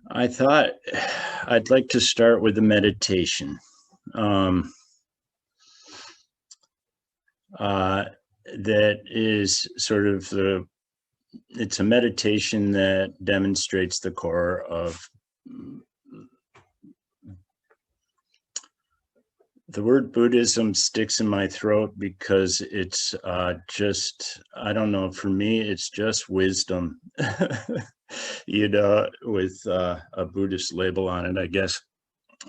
I thought I'd like to start with a meditation. Um, that is sort of it's a meditation that demonstrates the core of the word Buddhism sticks in my throat because it's I don't know, for me, it's just wisdom, with a Buddhist label on it, I guess.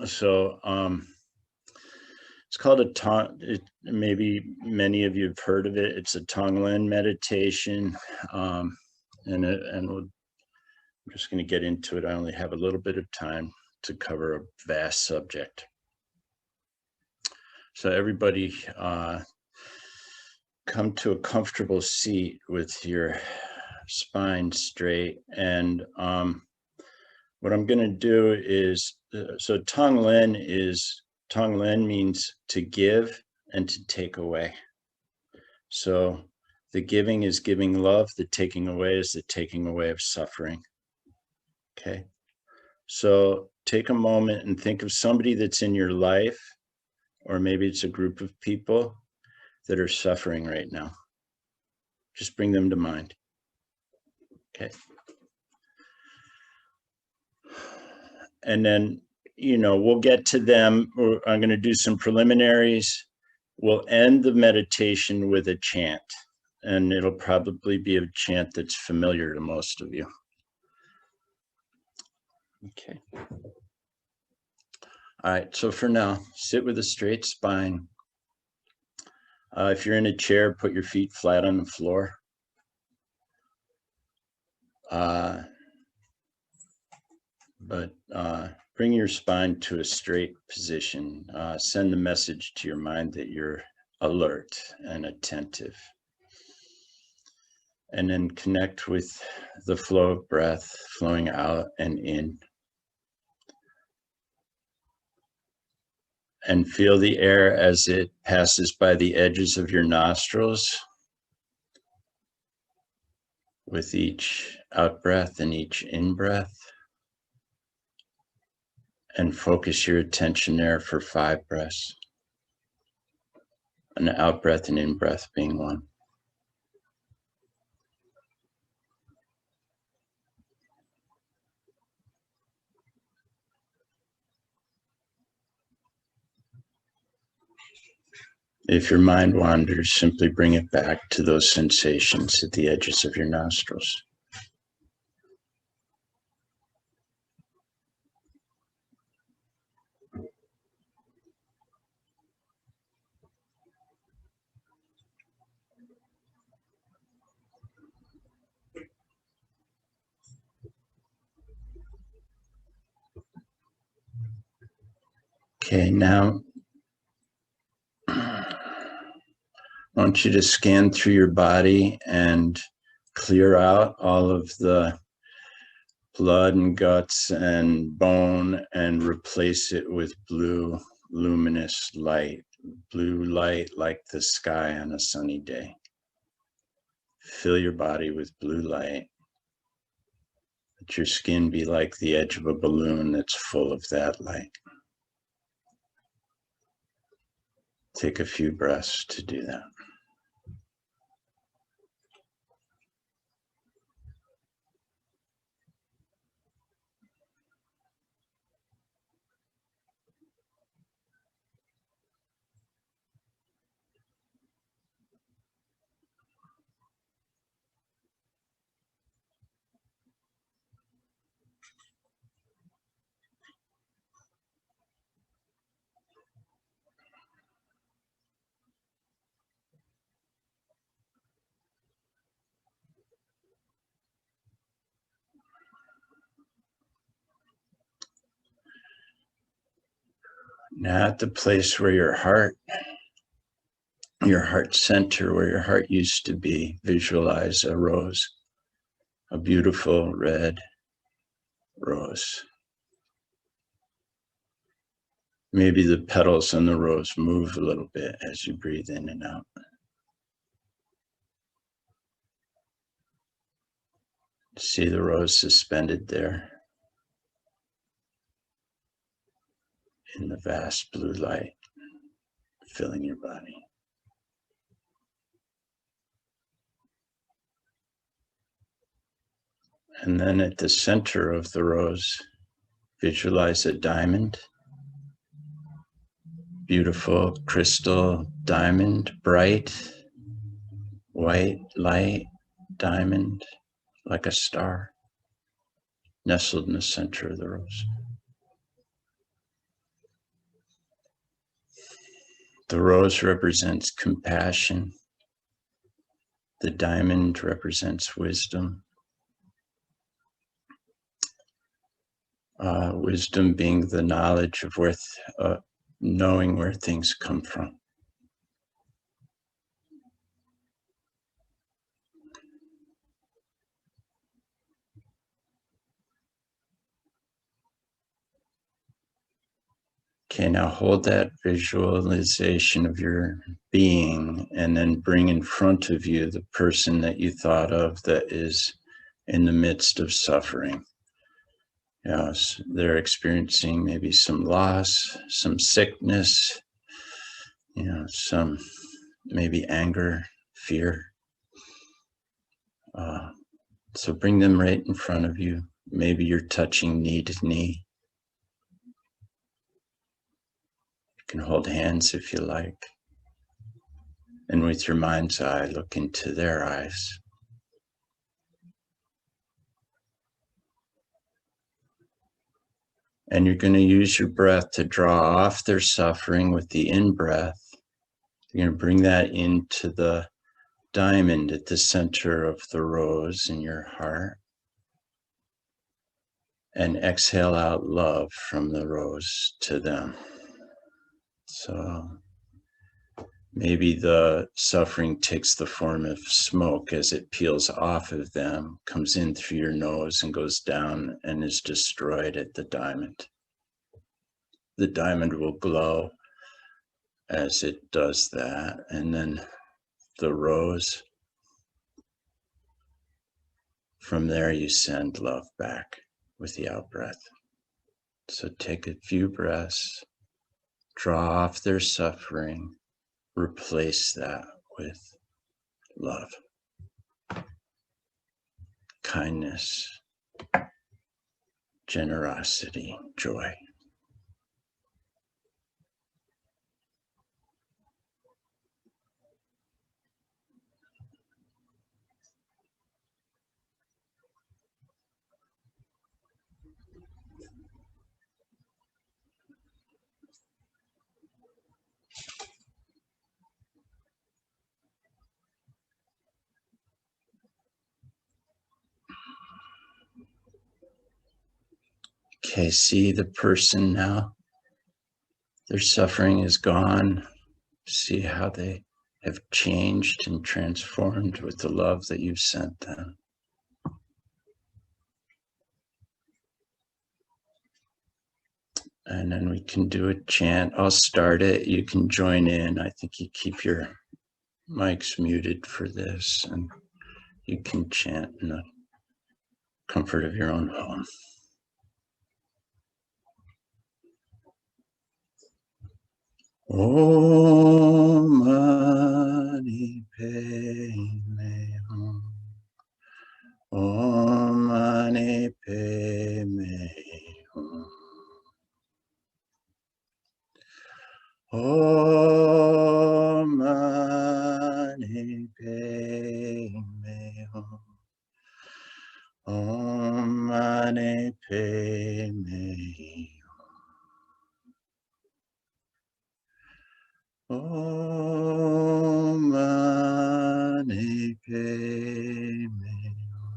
So, it's called maybe many of you have heard of it. It's a Tonglen meditation. I'm just going to get into it. I only have a little bit of time to cover a vast subject. So everybody, come to a comfortable seat with your spine straight. And what I'm going to do is, so Tonglen means to give and to take away. So the giving is giving love, the taking away is the taking away of suffering. Okay. So take a moment and think of somebody that's in your life, or maybe it's a group of people that are suffering right now. Just bring them to mind. Okay. And then, we'll get to them. I'm going to do some preliminaries. We'll end the meditation with a chant, and it'll probably be a chant that's familiar to most of you. Okay. All right, so for now, sit with a straight spine. If you're in a chair, put your feet flat on the floor. But bring your spine to a straight position. Send the message to your mind that you're alert and attentive. And then connect with the flow of breath flowing out and in. And feel the air as it passes by the edges of your nostrils with each out breath and each in breath. And focus your attention there for 5 breaths. An out breath and in breath being one. If your mind wanders, simply bring it back to those sensations at the edges of your nostrils. Okay, now I want you to scan through your body and clear out all of the blood and guts and bone and replace it with blue, luminous light, blue light like the sky on a sunny day. Fill your body with blue light. Let your skin be like the edge of a balloon that's full of that light. Take a few breaths to do that. Now at the place where your heart center, where your heart used to be, visualize a rose, a beautiful red rose. Maybe the petals on the rose move a little bit as you breathe in and out. See the rose suspended there. in the vast blue light filling your body. And then at the center of the rose, visualize a diamond, beautiful crystal diamond, bright, white light diamond, like a star, nestled in the center of the rose. The rose represents compassion. The diamond represents wisdom. Wisdom being the knowledge of knowing where things come from. Okay, now hold that visualization of your being and then bring in front of you the person that you thought of that is in the midst of suffering. Yes, they're experiencing maybe some loss, some sickness, some maybe anger, fear. So bring them right in front of you. Maybe you're touching knee to knee. You can hold hands if you like. And with your mind's eye, look into their eyes. And you're going to use your breath to draw off their suffering with the in-breath. You're going to bring that into the diamond at the center of the rose in your heart. And exhale out love from the rose to them. So maybe the suffering takes the form of smoke as it peels off of them, comes in through your nose and goes down and is destroyed at the diamond. The diamond will glow as it does that. And then the rose, from there you send love back with the out breath. So take a few breaths, draw off their suffering, replace that with love, kindness, generosity, joy. Okay, see the person now. Their suffering is gone. See how they have changed and transformed with the love that you've sent them. And then we can do a chant. I'll start it. You can join in. I think you keep your mics muted for this, and you can chant in the comfort of your own home. Om Mani Padme Hum. Om Mani Padme Hum. Om Mani Padme Hum. Om Mani Padme Hum. Om Mani Padme Hum.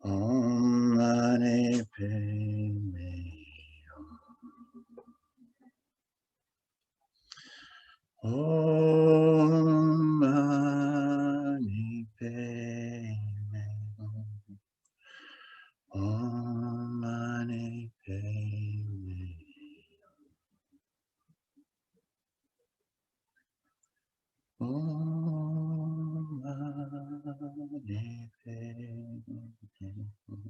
Om Mani Padme Hum. Om Mani Padme Hum. Om Mani Padme Hum. Om Mani Padme Hum.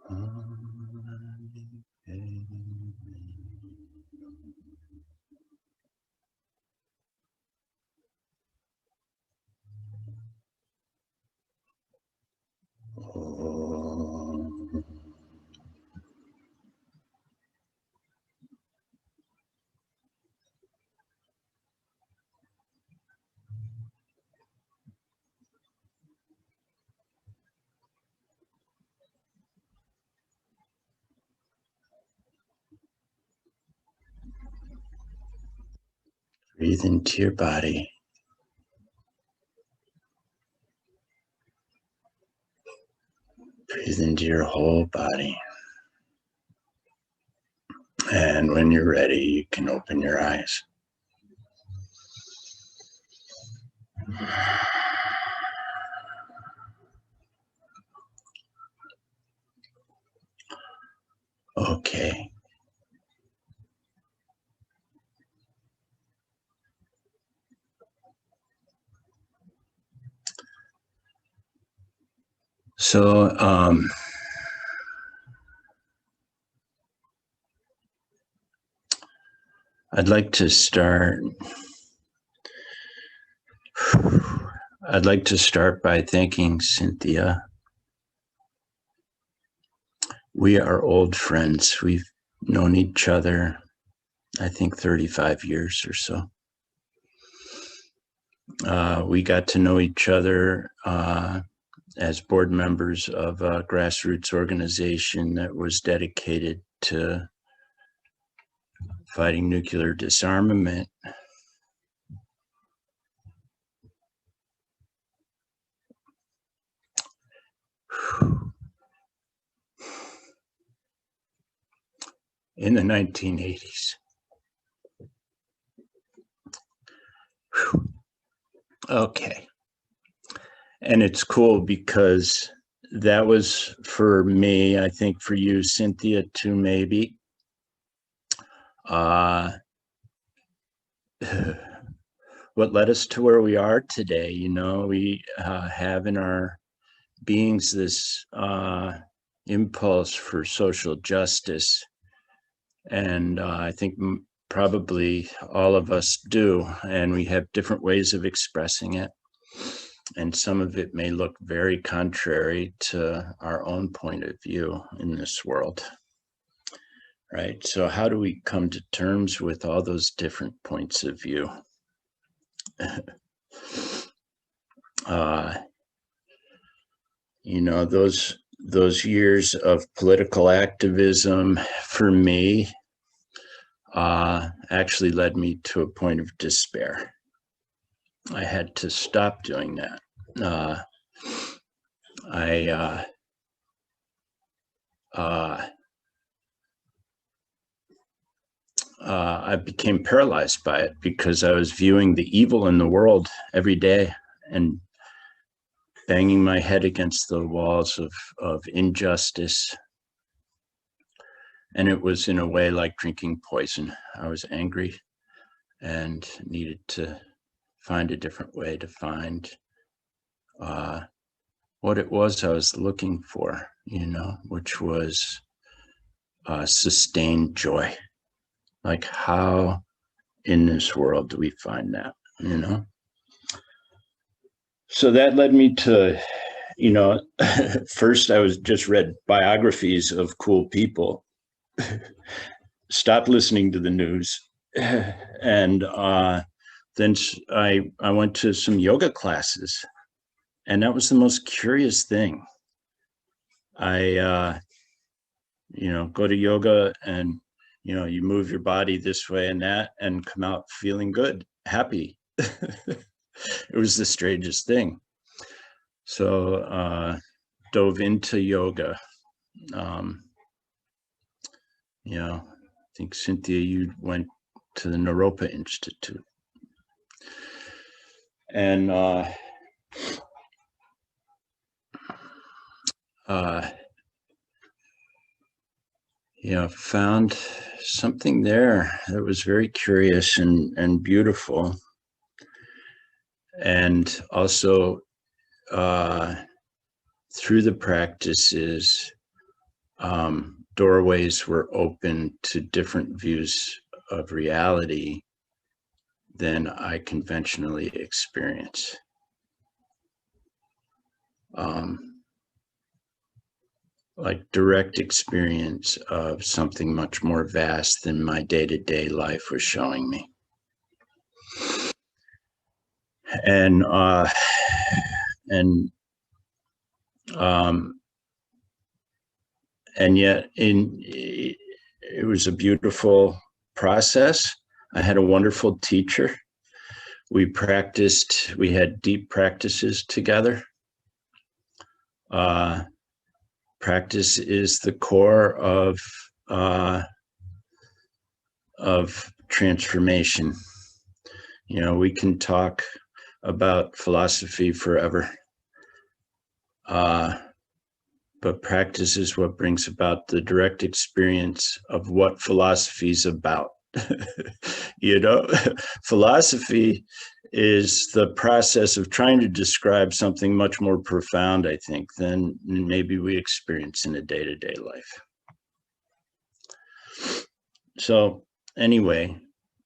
Om Mani Padme Breathe into your body. Breathe into your whole body. And when you're ready, you can open your eyes. Okay. So, I'd like to start by thanking Cynthia. We are old friends. We've known each other, I think, 35 years or so. We got to know each other as board members of a grassroots organization that was dedicated to fighting nuclear disarmament. In the 1980s. Okay. And it's cool because that was for me, I think for you, Cynthia, too, maybe. What led us to where we are today, you know, we have in our beings this impulse for social justice. And I think probably all of us do, and we have different ways of expressing it. And some of it may look very contrary to our own point of view in this world, right? So how do we come to terms with all those different points of view? You know, those years of political activism for me actually led me to a point of despair. I had to stop doing that. I became paralyzed by it because I was viewing the evil in the world every day and banging my head against the walls of injustice. And it was in a way like drinking poison. I was angry and needed to find a different way to find what it was I was looking for, you know, which was sustained joy. Like, how in this world do we find that, you know? So that led me to, you know, first I was just read biographies of cool people, stopped listening to the news, and then I went to some yoga classes, and that was the most curious thing. I you know, go to yoga and, you know, you move your body this way and that and come out feeling good, happy. It was the strangest thing. So dove into yoga. You know, I think, Cynthia, you went to the Naropa Institute. And you know, found something there that was very curious and beautiful. And also through the practices, doorways were open to different views of reality than I conventionally experience. Like direct experience of something much more vast than my day-to-day life was showing me. And yet it was a beautiful process. I had a wonderful teacher We had deep practices together. Practice is the core of transformation. You know, we can talk about philosophy forever, but practice is what brings about the direct experience of what philosophy is about. You know, philosophy is the process of trying to describe something much more profound, I think, than maybe we experience in a day-to-day life. So anyway,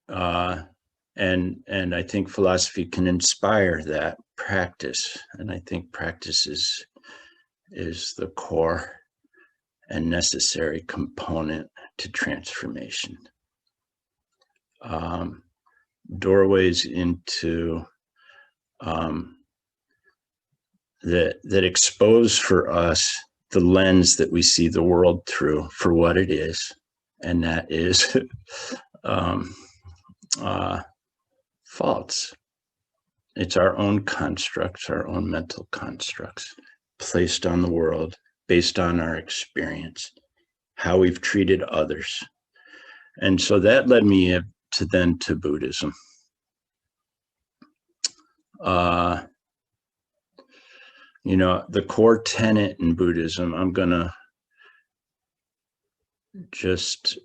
and I think philosophy can inspire that practice, and I think practice is the core and necessary component to transformation. Doorways into that expose for us the lens that we see the world through for what it is, and that is false. It's our own constructs, our own mental constructs placed on the world based on our experience, how we've treated others. And so that led me to Buddhism. You know, the core tenet in Buddhism, I'm gonna just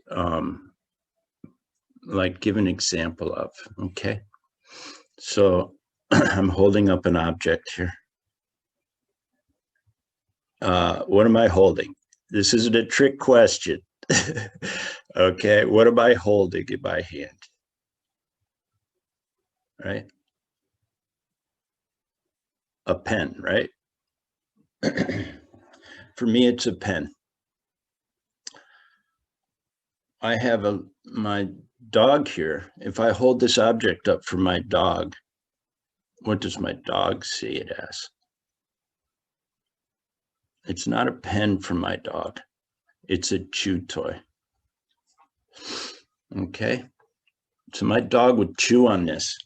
like give an example of, okay? So I'm holding up an object here. What am I holding? This isn't a trick question. Okay, what am I holding in my hand? Right? A pen, right? For me, it's a pen. I have my dog here. If I hold this object up for my dog, what does my dog see it as? It's not a pen for my dog. It's a chew toy. Okay? So my dog would chew on this.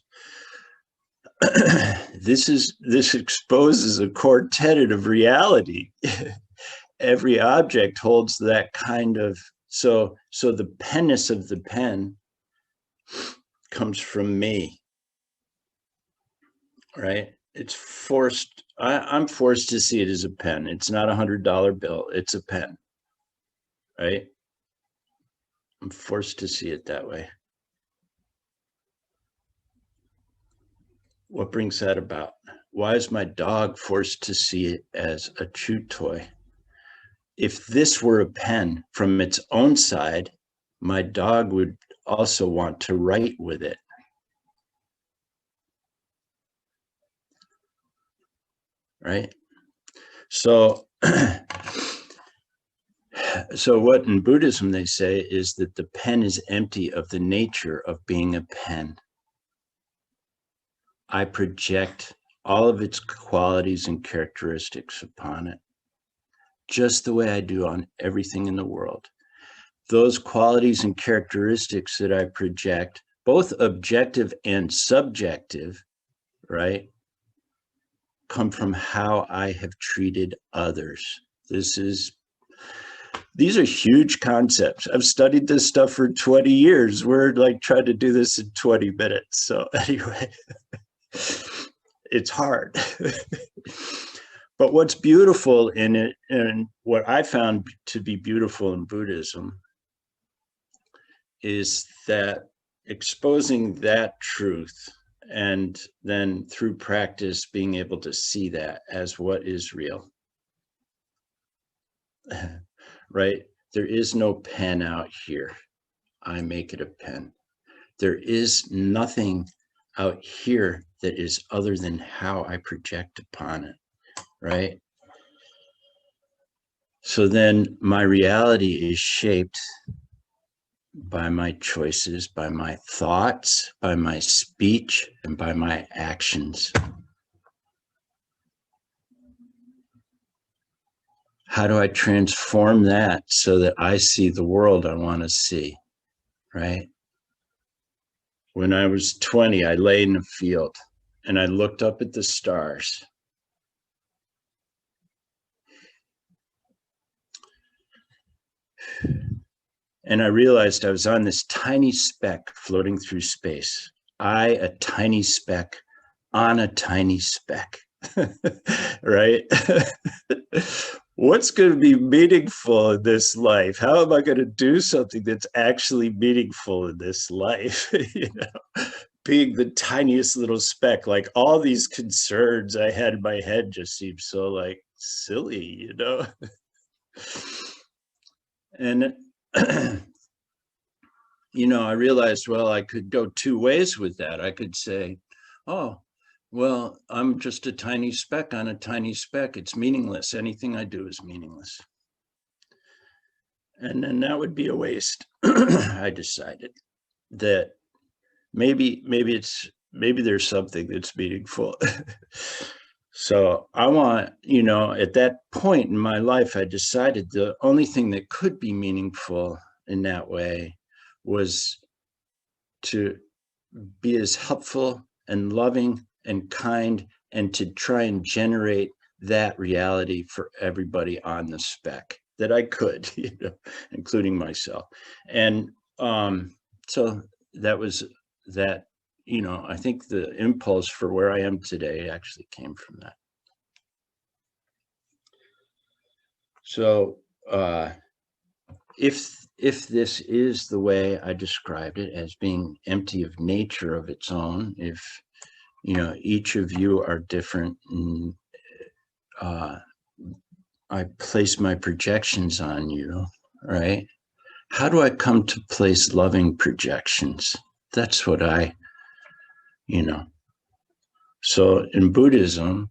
This exposes a core tenet of reality. Every object holds that kind of, so the penness of the pen comes from me, right? It's forced, I'm forced to see it as a pen. It's not $100 bill, it's a pen, right? I'm forced to see it that way. What brings that about? Why is my dog forced to see it as a chew toy? If this were a pen from its own side, my dog would also want to write with it. Right? So, so what in Buddhism they say is that the pen is empty of the nature of being a pen. I project all of its qualities and characteristics upon it, just the way I do on everything in the world. Those qualities and characteristics that I project, both objective and subjective, right, come from how I have treated others. These are huge concepts. I've studied this stuff for 20 years. We're like trying to do this in 20 minutes. So anyway, it's hard. But what's beautiful in it, and what I found to be beautiful in Buddhism, is that exposing that truth, and then through practice being able to see that as what is real. Right? There is no pen out here. I make it a pen. There is nothing out here that is other than how I project upon it. Right? So then my reality is shaped by my choices, by my thoughts, by my speech, and by my actions. How do I transform that so that I see the world I want to see, right? when I was 20, I lay in a field and I looked up at the stars. And I realized I was on this tiny speck floating through space. A tiny speck on a tiny speck, right? What's going to be meaningful in this life? How am I going to do something that's actually meaningful in this life? You know, being the tiniest little speck, like all these concerns I had in my head just seemed so like silly, you know? And you know, I realized, well, I could go two ways with that. I could say, oh, well, I'm just a tiny speck on a tiny speck. It's meaningless. Anything I do is meaningless. And then that would be a waste. I decided that maybe there's something that's meaningful. So I want, you know, at that point in my life, I decided the only thing that could be meaningful in that way was to be as helpful and loving and kind and to try and generate that reality for everybody on the spec that I could, you know, including myself. And so that was that, you know, I think the impulse for where I am today actually came from that. So if this is the way I described it, as being empty of nature of its own, if, you know, each of you are different, and I place my projections on you, right? How do I come to place loving projections? That's what I, you know. So in Buddhism,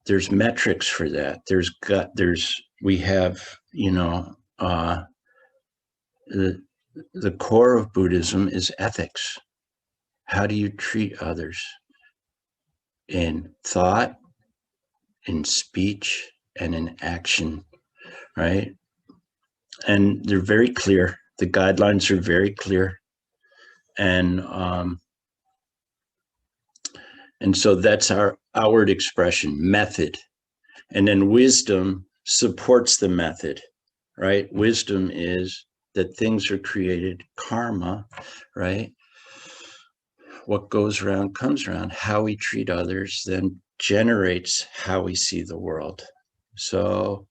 there's metrics for that. We have, you know, the core of Buddhism is ethics. How do you treat others in thought, in speech, and in action, right? And they're very clear. The guidelines are very clear. And so that's our outward expression, method. And then wisdom supports the method, right? Wisdom is that things are created, karma, right? What goes around comes around. How we treat others then generates how we see the world. So,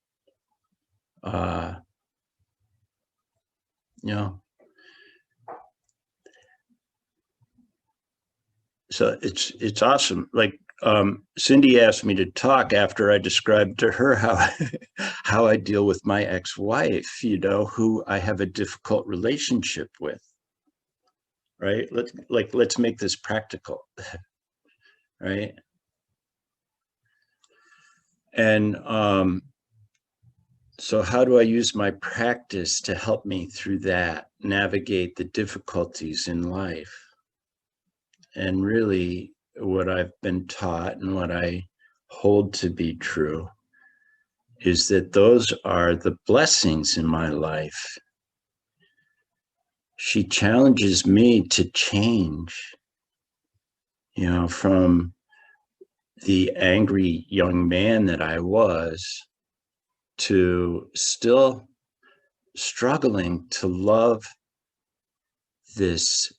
you know, so it's awesome. Like Cindy asked me to talk after I described to her how I deal with my ex-wife, you know, who I have a difficult relationship with. Right? Let's make this practical. Right? And so how do I use my practice to help me through that, navigate the difficulties in life? And really what I've been taught and what I hold to be true is that those are the blessings in my life. She challenges me to change, you know, from the angry young man that I was to still struggling to love this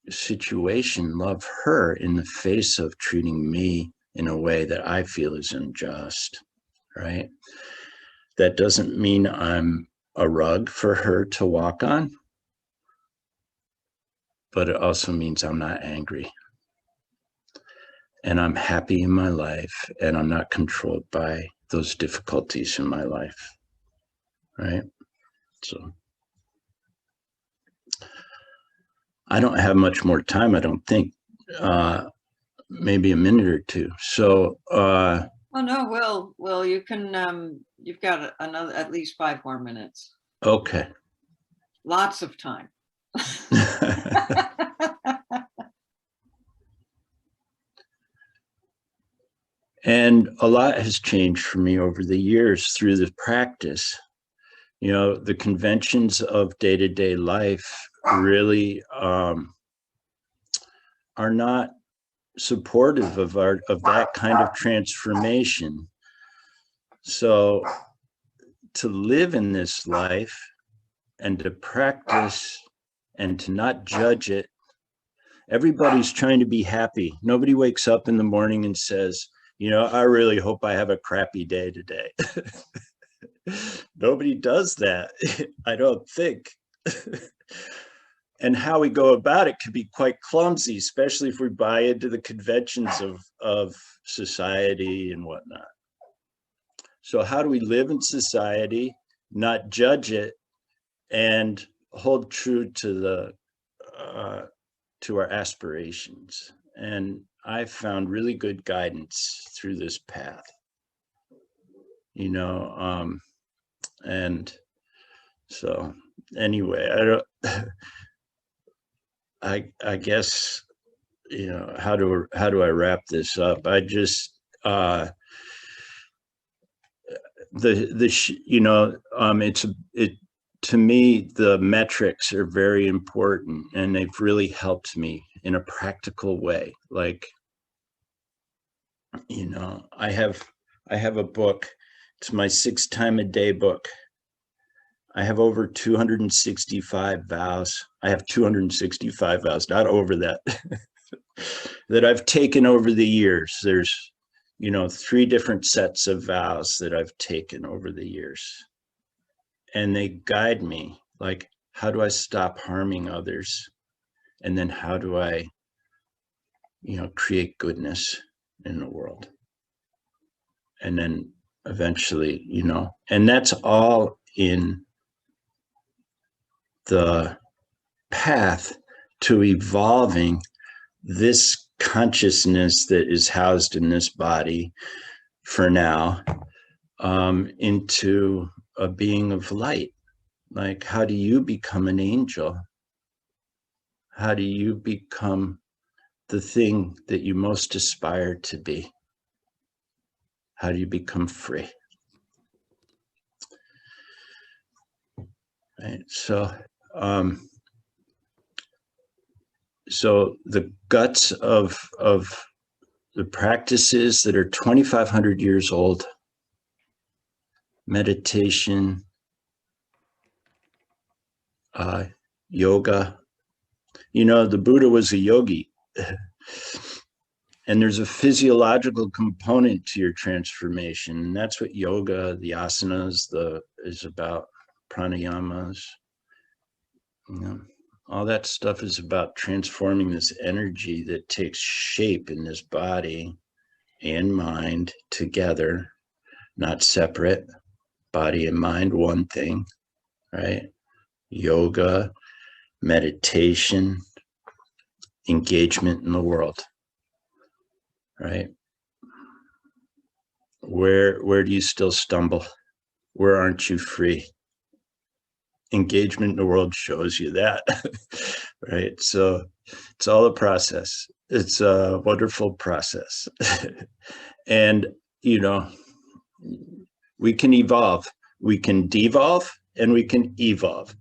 situation, love her in the face of treating me in a way that I feel is unjust, right? That doesn't mean I'm a rug for her to walk on, but it also means I'm not angry. And I'm happy in my life, and I'm not controlled by those difficulties in my life, right? So I don't have much more time, I don't think. Maybe a minute or two. So oh no, Will, you can you've got another at least 5 more minutes. Okay. Lots of time. And a lot has changed for me over the years through the practice. You know, the conventions of day-to-day life really are not supportive of that kind of transformation. So to live in this life and to practice and to not judge it, everybody's trying to be happy. Nobody wakes up in the morning and says, I really hope I have a crappy day today. Nobody does that, I don't think. And how we go about it could be quite clumsy, especially if we buy into the conventions of society and whatnot. So how do we live in society, not judge it, and hold true to our aspirations? And I found really good guidance through this path, and so anyway, I guess, how do I wrap this up? I just, to me, the metrics are very important, and they've really helped me in a practical way. Like, I have a book. It's my 6 time a day book. I have over 265 vows. I have 265 vows, not over that, that I've taken over the years. There's, 3 different sets of vows that I've taken over the years. And they guide me, like, how do I stop harming others? And then how do I, create goodness in the world? And then eventually, and that's all in the path to evolving this consciousness that is housed in this body for now, into a being of light. Like, how do you become an angel? How do you become the thing that you most aspire to be? How do you become free? Right. So the guts of the practices that are 2,500 years old, meditation, yoga. The Buddha was a yogi. And there's a physiological component to your transformation. And that's what yoga, the asanas, is about, pranayamas. All that stuff is about transforming this energy that takes shape in this body and mind together, not separate. Body and mind, one thing, right? Yoga, meditation, engagement in the world, right? Where do you still stumble? Where aren't you free? Engagement in the world shows you that, right? So it's all a process. It's a wonderful process. And, we can evolve. We can devolve and we can evolve.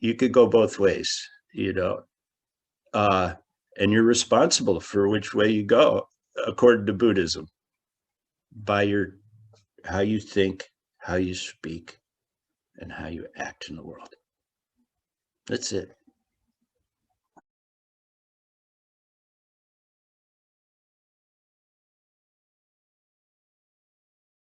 You could go both ways, and you're responsible for which way you go, according to Buddhism, by how you think, how you speak, and how you act in the world. That's it.